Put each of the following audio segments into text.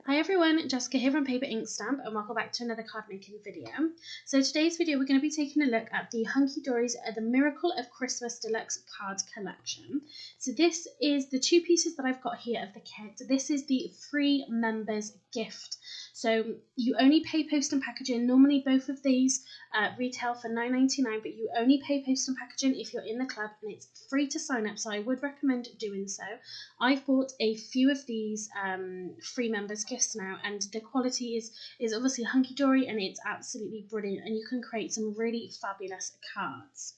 Hi everyone, Jessica here from Paper Ink Stamp and welcome back to another card making video. So today's video we're going to be taking a look at the Hunkydory's The Miracle of Christmas Deluxe card collection. So this is the two pieces that I've got here of the kit. This is the free members gift. So you only pay post and packaging. Normally both of these retail for $9.99, but you only pay post and packaging if you're in the club, and it's free to sign up, so I would recommend doing so. I've bought a few of these free members gifts now, and the quality is obviously Hunkydory, and it's absolutely brilliant, and you can create some really fabulous cards.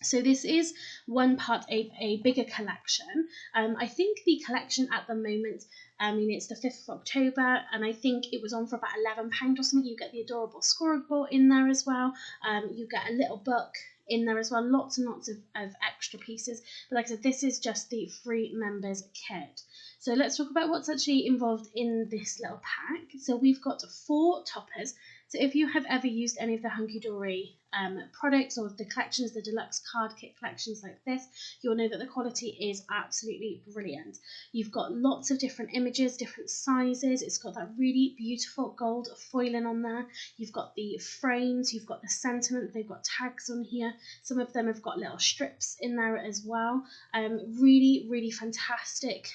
So this is one part of a bigger collection. I think the collection at the moment, it's the 5th of October, and I think it was on for about £11 or something. You get the adorable scoreboard in there as well. You get a little book in there as well, lots and lots of extra pieces. But like I said, this is just the free members kit. So let's talk about what's actually involved in this little pack. So we've got 4 toppers. So if you have ever used any of the Hunkydory products or the collections, the deluxe card kit collections like this, you'll know that the quality is absolutely brilliant. You've got lots of different images, different sizes. It's got that really beautiful gold foiling on there. You've got the frames, you've got the sentiment, they've got tags on here. Some of them have got little strips in there as well. Really, really fantastic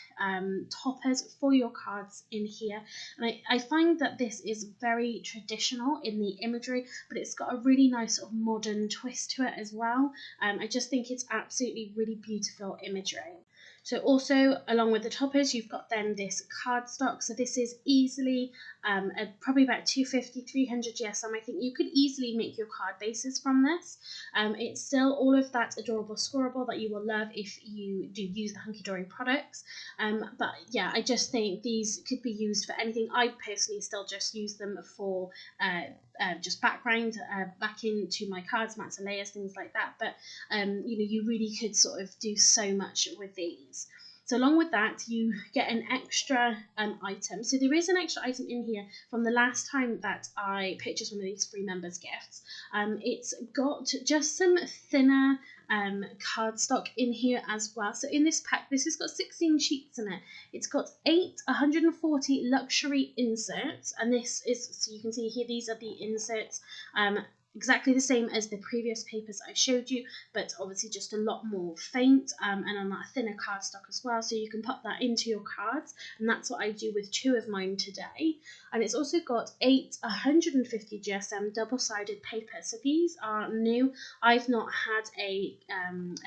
toppers for your cards in here. And I find that this is very traditional in the imagery, but it's got a really nice sort of modern twist to it as well. I just think it's absolutely really beautiful imagery. So also along with the toppers, you've got then this cardstock. So this is easily probably about 250, 300 GSM. I think you could easily make your card bases from this. It's still all of that adorable scorable that you will love if you do use the Hunkydory products. But yeah, I just think these could be used for anything. I personally still just use them for just background, back into my cards, mats and layers, things like that. But you really could sort of do so much with these. So along with that, you get an extra item. So there is an extra item in here from the last time that I purchased one of these free members gifts. It's got just some thinner cardstock in here as well. So in this pack, this has got 16 sheets in it. It's got 8 140 luxury inserts, and this is, so you can see here, these are the inserts. Exactly the same as the previous papers I showed you, but obviously just a lot more faint and on that thinner cardstock as well, so you can put that into your cards, and that's what I do with 2 of mine today. And it's also got 8 150 GSM double-sided papers, so these are new. I've not had a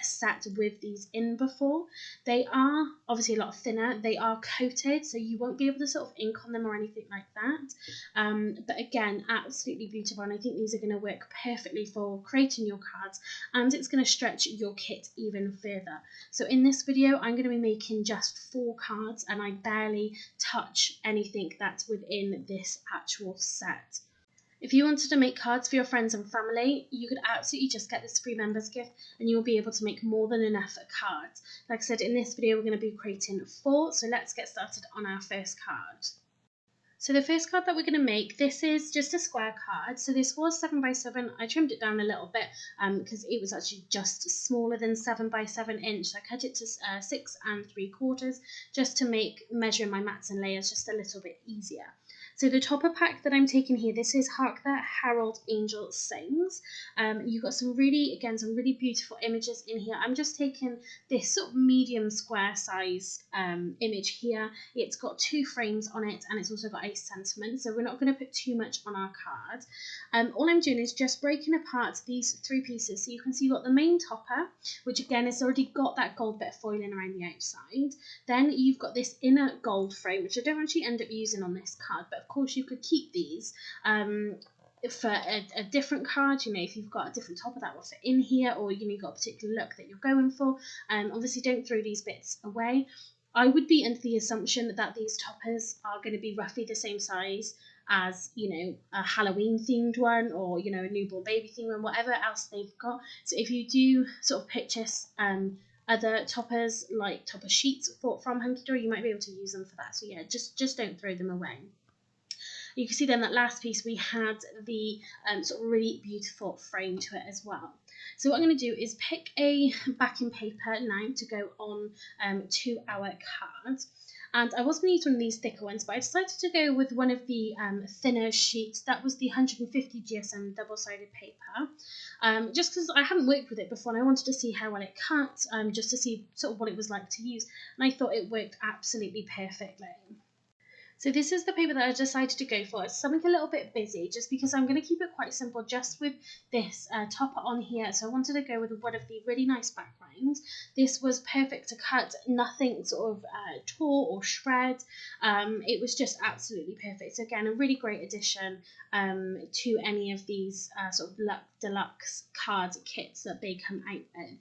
set with these in before. They are obviously a lot thinner, they are coated, so you won't be able to sort of ink on them or anything like that. But again, absolutely beautiful, and I think these are going to work perfectly for creating your cards, and it's going to stretch your kit even further. So in this video I'm going to be making just 4 cards, and I barely touch anything that's within this actual set. If you wanted to make cards for your friends and family, you could absolutely just get this free members gift and you'll be able to make more than enough cards. Like I said, in this video we're going to be creating 4, so let's get started on our first card. So the first card that we're going to make, this is just a square card. So this was 7x7. I trimmed it down a little bit because it was actually just smaller than 7x7 inch. So I cut it to 6 3/4 just to make measuring my mats and layers just a little bit easier. So the topper pack that I'm taking here, this is Hark the Herald Angel Sings. You've got some really beautiful images in here. I'm just taking this sort of medium square size image here. It's got 2 frames on it, and it's also got a sentiment, so we're not going to put too much on our card. All I'm doing is just breaking apart these 3 pieces. So you can see you've got the main topper, which again has already got that gold bit of foiling around the outside. Then you've got this inner gold frame, which I don't actually end up using on this card, but of course you could keep these for a different card, if you've got a different topper that will fit in here, or you've got a particular look that you're going for. Obviously don't throw these bits away. I would be under the assumption that these toppers are going to be roughly the same size as, a Halloween themed one, or, a newborn baby themed one, whatever else they've got. So if you do sort of purchase other toppers, like topper sheets from Hunkydory, you might be able to use them for that. So yeah, just don't throw them away. You can see then that last piece we had the sort of really beautiful frame to it as well. So what I'm going to do is pick a backing paper now to go on to our card. And I was going to use one of these thicker ones, but I decided to go with one of the thinner sheets. That was the 150 GSM double-sided paper, just because I hadn't worked with it before and I wanted to see how well it cut, just to see sort of what it was like to use, and I thought it worked absolutely perfectly. So this is the paper that I decided to go for. It's something a little bit busy, just because I'm going to keep it quite simple just with this topper on here. So I wanted to go with one of the really nice backgrounds. This was perfect to cut, nothing sort of tore or shred. It was just absolutely perfect. So again, a really great addition to any of these sort of deluxe card kits that they come out with.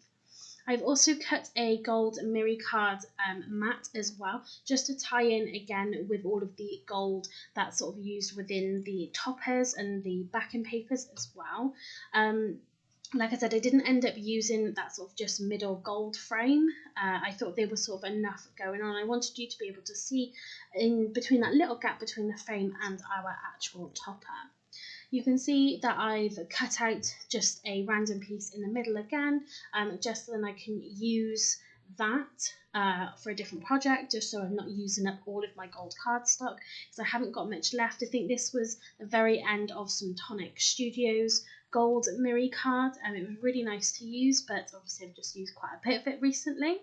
I've also cut a gold mirror card mat as well, just to tie in again with all of the gold that's sort of used within the toppers and the backing papers as well. Like I said, I didn't end up using that sort of just middle gold frame. I thought there was sort of enough going on. I wanted you to be able to see in between that little gap between the frame and our actual topper. You can see that I've cut out just a random piece in the middle again, just so then I can use that for a different project, just so I'm not using up all of my gold cardstock, because I haven't got much left. I think this was the very end of some Tonic Studios gold mirror card, and it was really nice to use, but obviously I've just used quite a bit of it recently.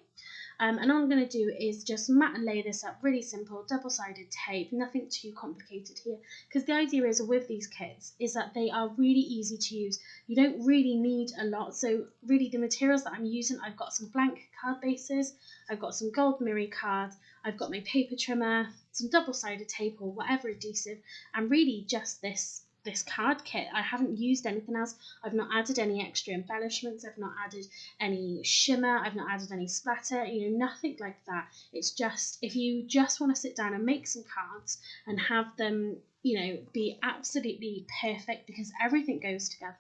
And all I'm going to do is just mat and lay this up, really simple, double-sided tape, nothing too complicated here, because the idea is with these kits is that they are really easy to use. You don't really need a lot, so really the materials that I'm using, I've got some blank card bases, I've got some gold mirror card, I've got my paper trimmer, some double-sided tape or whatever adhesive, and really just this card kit. I haven't used anything else. I've not added any extra embellishments. I've not added any shimmer. I've not added any splatter, nothing like that. It's just, if you just want to sit down and make some cards and have them, be absolutely perfect, because everything goes together,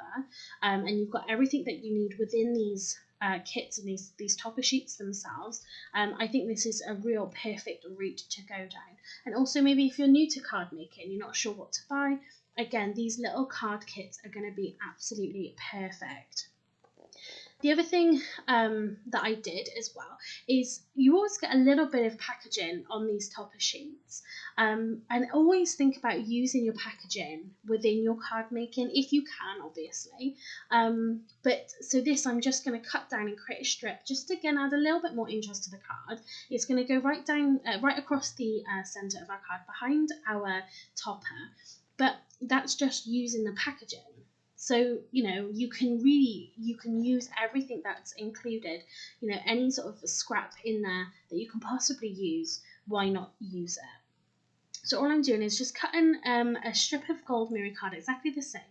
and you've got everything that you need within these kits and these topper sheets themselves. I think this is a real perfect route to go down. And also, maybe if you're new to card making, you're not sure what to buy, again, these little card kits are going to be absolutely perfect. The other thing that I did as well is you always get a little bit of packaging on these topper sheets, and always think about using your packaging within your card making if you can, obviously. But so this, I'm just going to cut down and create a strip just to again add a little bit more interest to the card. It's going to go right down, right across the centre of our card behind our topper, but that's just using the packaging. So, you can use everything that's included, any sort of scrap in there that you can possibly use, why not use it? So all I'm doing is just cutting a strip of gold mirror card exactly the same.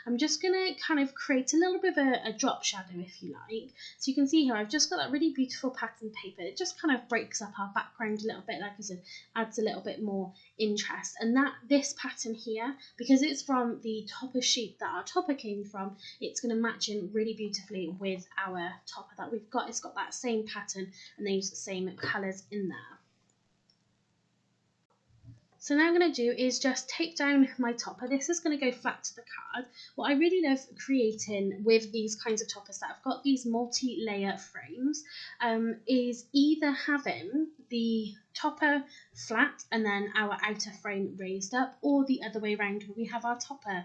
I'm just going to kind of create a little bit of a drop shadow, if you like. So you can see here I've just got that really beautiful pattern paper. It just kind of breaks up our background a little bit, like I said, adds a little bit more interest. And this pattern here, because it's from the topper sheet that our topper came from, it's going to match in really beautifully with our topper that we've got. It's got that same pattern and they use the same colours in there. So now I'm going to do is just tape down my topper. This is going to go flat to the card. What I really love creating with these kinds of toppers that I've got these multi-layer frames is either having the topper flat and then our outer frame raised up, or the other way around where we have our topper.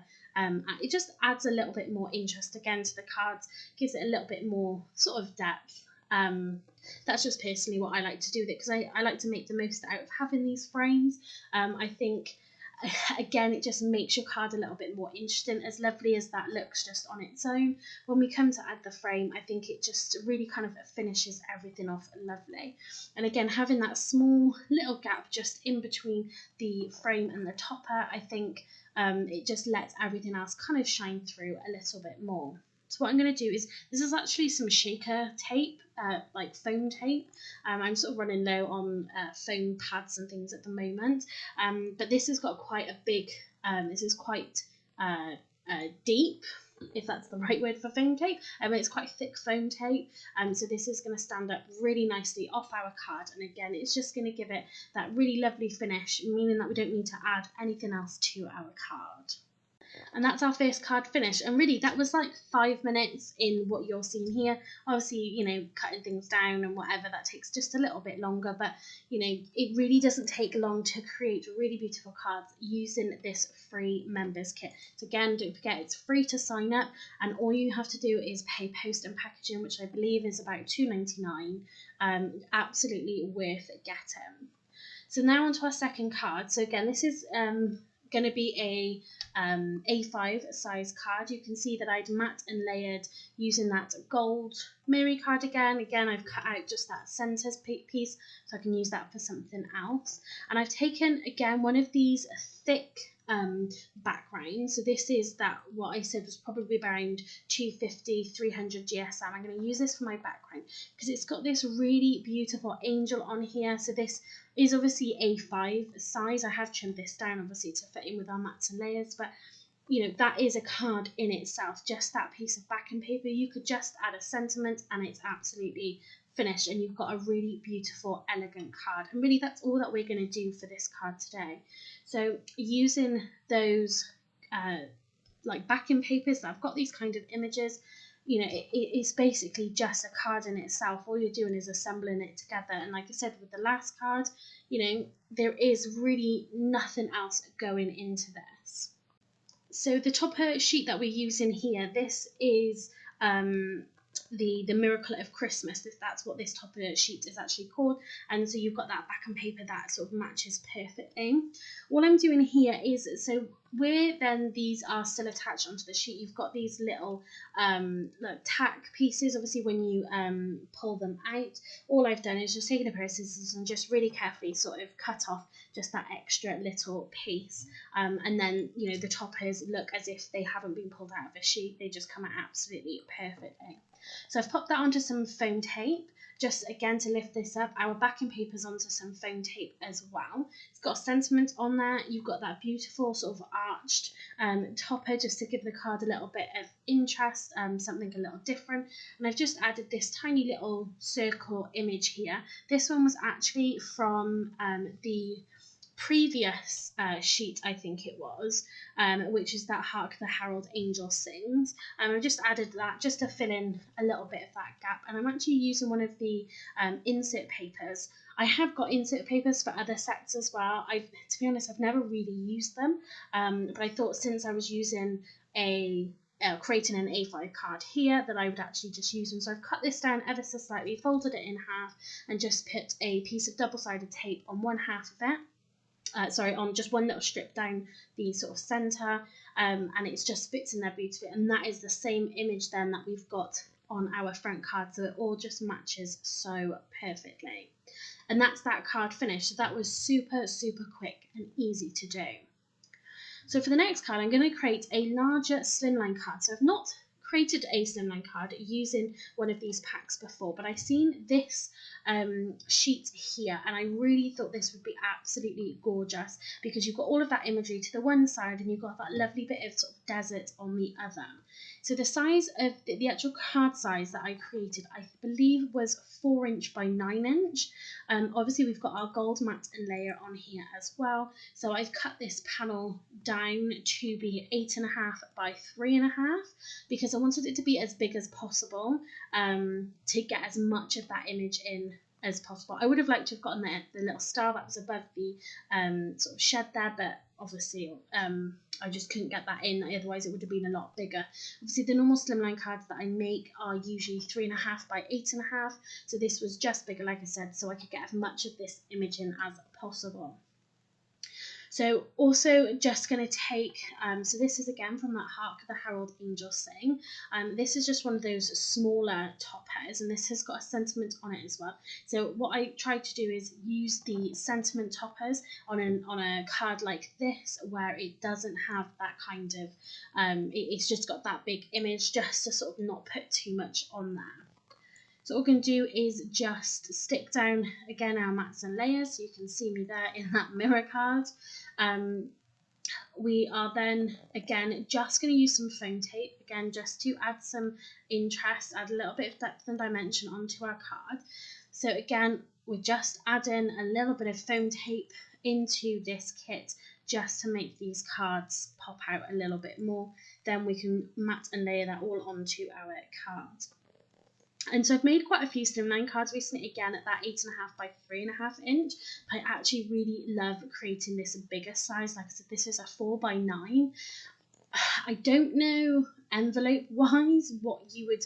It just adds a little bit more interest again to the cards, gives it a little bit more sort of depth. That's just personally what I like to do with it, because I like to make the most out of having these frames. I think, again, it just makes your card a little bit more interesting. As lovely as that looks just on its own, when we come to add the frame, I think it just really kind of finishes everything off lovely. And again, having that small little gap just in between the frame and the topper, I think it just lets everything else kind of shine through a little bit more. So what I'm going to do is, this is actually some shaker tape, like foam tape. I'm sort of running low on foam pads and things at the moment, but this has got quite a big, this is quite deep, if that's the right word for foam tape. It's quite thick foam tape, so this is going to stand up really nicely off our card, and again, it's just going to give it that really lovely finish, meaning that we don't need to add anything else to our card. And that's our first card finished. And really, that was like 5 minutes in what you're seeing here. Obviously, you know, cutting things down and whatever, that takes just a little bit longer. But, you know, it really doesn't take long to create really beautiful cards using this free members kit. So again, don't forget, it's free to sign up. And all you have to do is pay post and packaging, which I believe is about $2.99. Absolutely worth getting. So now onto our second card. So again, this is going to be a A5 size card. You can see that I'd matte and layered using that gold mirror card again. Again, I've cut out just that centre piece so I can use that for something else. And I've taken, again, one of these thick backgrounds. So this is that, what I said was probably around 250, 300 GSM. I'm going to use this for my background because it's got this really beautiful angel on here. So this is obviously A5 size. I have trimmed this down obviously to fit in with our mats and layers, but you know, that is a card in itself, just that piece of backing paper. You could just add a sentiment and it's absolutely finished, and you've got a really beautiful, elegant card. And really, that's all that we're going to do for this card today. So using those like backing papers, I've got these kind of images. You know, it's basically just a card in itself. All you're doing is assembling it together. And like I said with the last card, you know, there is really nothing else going into this. So the topper sheet that we're using here, this is the Miracle of Christmas. That's what this topper sheet is actually called. And so you've got that backing paper that sort of matches perfectly. What I'm doing here is, so where then these are still attached onto the sheet, you've got these little like tack pieces. Obviously when you pull them out, all I've done is just taken a pair of scissors and just really carefully sort of cut off just that extra little piece. And then, you know, the toppers look as if they haven't been pulled out of a sheet. They just come out absolutely perfectly. So I've popped that onto some foam tape, just again to lift this up. Our backing paper's onto some foam tape as well. It's got a sentiment on there. You've got that beautiful sort of arched topper just to give the card a little bit of interest, something a little different. And I've just added this tiny little circle image here. This one was actually from the previous sheet, I think it was, which is that Hark the Herald Angel Sings. I've just added that just to fill in a little bit of that gap, and I'm actually using one of the insert papers. I have got insert papers for other sets as well. To be honest, I've never really used them, but I thought since I was using creating an A5 card here, that I would actually just use them. So I've cut this down ever so slightly, folded it in half, and just put a piece of double-sided tape on one half of it. On just one little strip down the sort of centre, and it just fits in there beautifully. And that is the same image then that we've got on our front card, so it all just matches so perfectly. And that's that card finished. So that was super, super quick and easy to do. So for the next card, I'm going to create a larger slimline card. So I've not created a slimline card using one of these packs before, but I've seen this sheet here, and I really thought this would be absolutely gorgeous because you've got all of that imagery to the one side and you've got that lovely bit of sort of desert on the other. So the size of the actual card size that I created, I believe, was 4" by 9". Obviously we've got our gold matte and layer on here as well, so I've cut this panel down to be 8.5 by 3.5 because I wanted it to be as big as possible, to get as much of that image in as possible. I would have liked to have gotten the little star that was above the sort of shed there, but obviously I just couldn't get that in, otherwise it would have been a lot bigger. Obviously the normal slimline cards that I make are usually 3.5 by 8.5, so this was just bigger, like I said, so I could get as much of this image in as possible. So also just going to take, so this is again from that Hark the Herald Angel Sing. This is just one of those smaller toppers, and this has got a sentiment on it as well. So what I tried to do is use the sentiment toppers on a card like this, where it doesn't have that kind of, it's just got that big image, just to sort of not put too much on there. So what we're going to do is just stick down again our mats and layers, so you can see me there in that mirror card. We are then again just going to use some foam tape again just to add some interest, add a little bit of depth and dimension onto our card. So again, we're just adding a little bit of foam tape into this kit just to make these cards pop out a little bit more. Then we can mat and layer that all onto our card. And so I've made quite a few Slimline cards recently, again at that 8.5 by 3.5 inch. But I actually really love creating this bigger size. Like I said, this is a 4 by 9. I don't know envelope wise what you would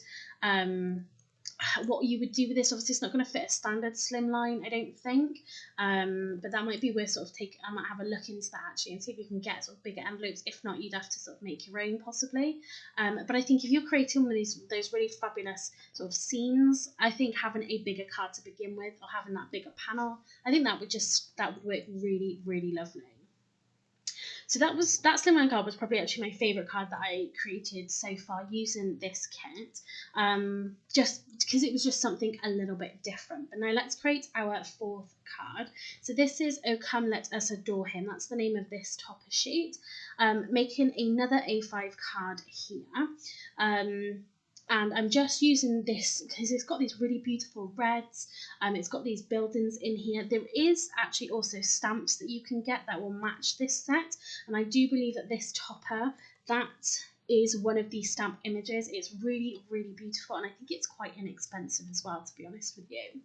do with this. Obviously it's not going to fit a standard Slimline, I don't think, but that might be worth sort of I might have a look into that actually and see if you can get sort of bigger envelopes. If not, you'd have to sort of make your own possibly, but I think if you're creating one of those really fabulous sort of scenes, I think having a bigger card to begin with, or having that bigger panel, I think that would work really, really lovely. So that Slimline card was probably actually my favourite card that I created so far using this kit, just because it was just something a little bit different. But now let's create our fourth card. So this is "Oh Come Let Us Adore Him." That's the name of this topper sheet. Making another A5 card here. And I'm just using this because it's got these really beautiful reds. It's got these buildings in here. There is actually also stamps that you can get that will match this set. And I do believe that this topper, that is one of these stamp images. It's really, really beautiful. And I think it's quite inexpensive as well, to be honest with you.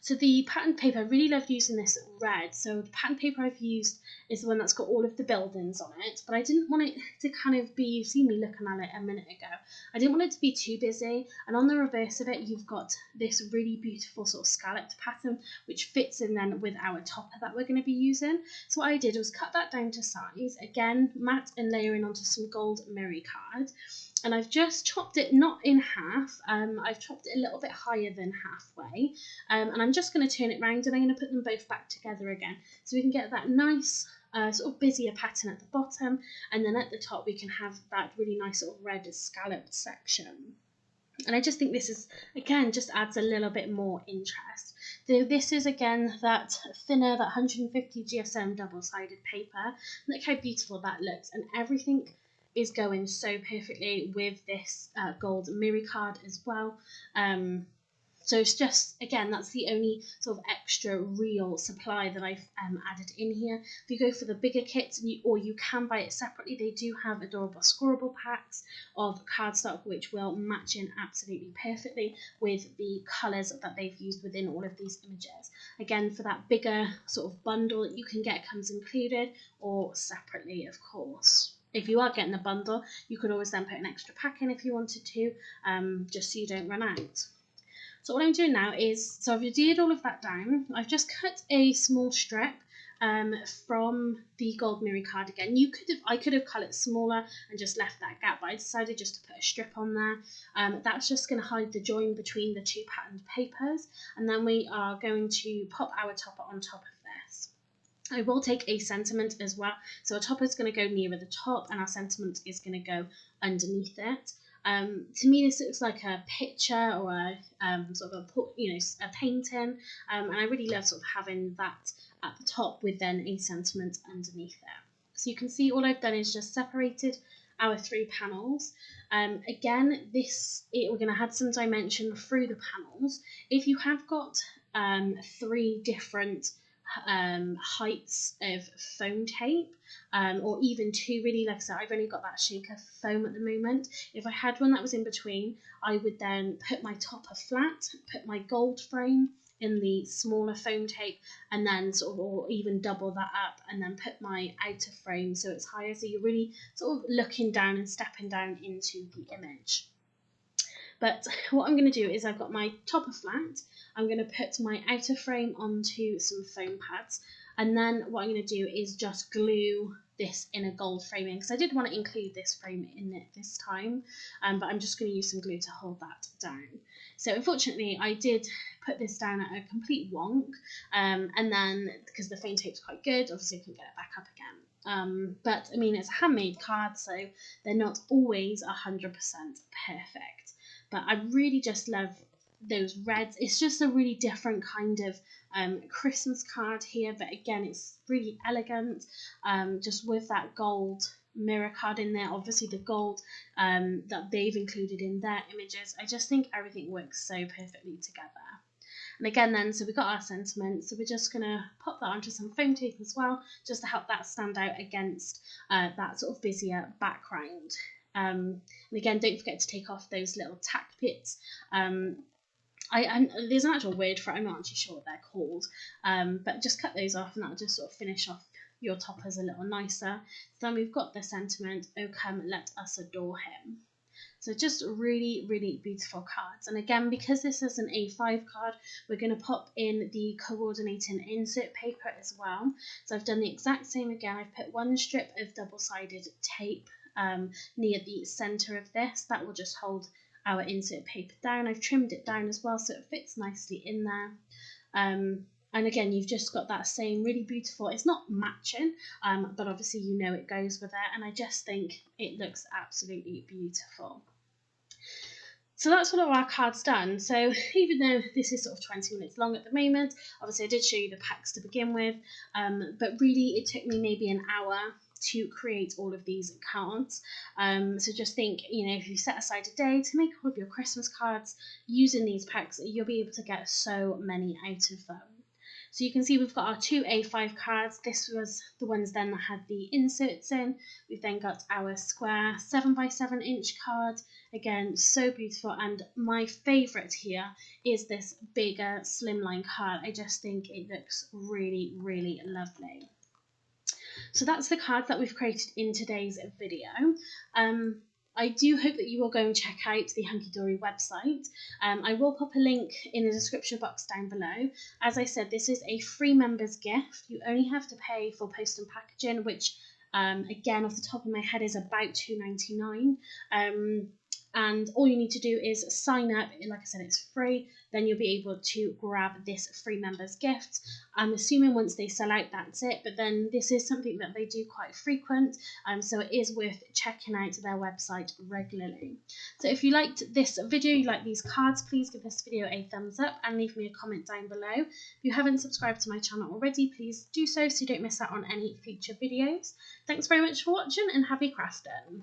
So the pattern paper, I really loved using this red. So the pattern paper I've used is the one that's got all of the buildings on it, but I didn't want it to kind of be, you've seen me looking at it a minute ago, I didn't want it to be too busy. And on the reverse of it, you've got this really beautiful sort of scalloped pattern, which fits in then with our topper that we're going to be using. So what I did was cut that down to size, again, mat and layering onto some gold mirror card. And I've just chopped it not in half, I've chopped it a little bit higher than halfway, and I'm just going to turn it round and I'm going to put them both back together again so we can get that nice sort of busier pattern at the bottom, and then at the top we can have that really nice sort of red scalloped section. And I just think this is, again, just adds a little bit more interest. This is, again, that thinner, that 150 GSM double-sided paper. Look how beautiful that looks, and everything is going so perfectly with this gold mirror card as well. So it's just, again, that's the only sort of extra real supply that I've added in here. If you go for the bigger kits, or you can buy it separately, they do have adorable scoreable packs of cardstock which will match in absolutely perfectly with the colours that they've used within all of these images. Again, for that bigger sort of bundle that you can get, comes included, or separately, of course. If you are getting a bundle, you could always then put an extra pack in if you wanted to, just so you don't run out. So what I'm doing now is, so I've adhered all of that down. I've just cut a small strip from the gold mirror card again. I could have cut it smaller and just left that gap, but I decided just to put a strip on there. That's just going to hide the join between the two patterned papers, and then we are going to pop our topper on top of this. I will take a sentiment as well, so our topper is going to go nearer the top and our sentiment is going to go underneath it. To me, this looks like a picture or a sort of a painting, and I really love sort of having that at the top with then a sentiment underneath there. So you can see all I've done is just separated our three panels. Again, we're going to add some dimension through the panels. If you have got three different heights of foam tape, or even two, really, like I said, I've only got that shaker foam at the moment. If I had one that was in between, I would then put my topper flat, put my gold frame in the smaller foam tape, and then sort of, or even double that up, and then put my outer frame so it's higher, so you're really sort of looking down and stepping down into the image. But what I'm going to do is, I've got my topper flat, I'm going to put my outer frame onto some foam pads, and then what I'm going to do is just glue this inner gold framing, because I did want to include this frame in it this time, but I'm just going to use some glue to hold that down. So unfortunately I did put this down at a complete wonk, and then because the foam tape's quite good, obviously I couldn't get it back up again. But I mean, it's a handmade card, so they're not always 100% perfect. But I really just love those reds. It's just a really different kind of Christmas card here, but again, it's really elegant, just with that gold mirror card in there, obviously the gold that they've included in their images. I just think everything works so perfectly together. And again then, so we got our sentiment, so we're just going to pop that onto some foam tape as well, just to help that stand out against that sort of busier background. And again, don't forget to take off those little tack bits. There's an actual word for it, I'm not actually sure what they're called, but just cut those off and that'll just sort of finish off your toppers a little nicer. So then we've got the sentiment, "Oh come, let us adore him." So just really, really beautiful cards. And again, because this is an A5 card, we're going to pop in the coordinating insert paper as well. So I've done the exact same again. I've put one strip of double-sided tape near the center of this. That will just hold our insert paper down. I've trimmed it down as well so it fits nicely in there. And again, you've just got that same really beautiful, it's not matching, but obviously you know it goes with it, and I just think it looks absolutely beautiful. So that's all of our cards done. So even though this is sort of 20 minutes long at the moment, obviously I did show you the packs to begin with, but really it took me maybe an hour to create all of these cards. So just think, you know, if you set aside a day to make all of your Christmas cards using these packs, you'll be able to get so many out of them. So you can see we've got our two A5 cards. This was the ones then that had the inserts in. We've then got our square 7x7 inch card. Again, so beautiful. And my favourite here is this bigger Slimline card. I just think it looks really, really lovely. So that's the cards that we've created in today's video. I do hope that you will go and check out the Hunkydory website. I will pop a link in the description box down below. As I said, this is a free members gift. You only have to pay for post and packaging, which again, off the top of my head, is about $2.99. And all you need to do is sign up. Like I said, it's free. Then you'll be able to grab this free members gift. I'm assuming once they sell out, that's it. But then this is something that they do quite frequent. So it is worth checking out their website regularly. So if you liked this video, you like these cards, please give this video a thumbs up and leave me a comment down below. If you haven't subscribed to my channel already, please do so you don't miss out on any future videos. Thanks very much for watching and happy crafting.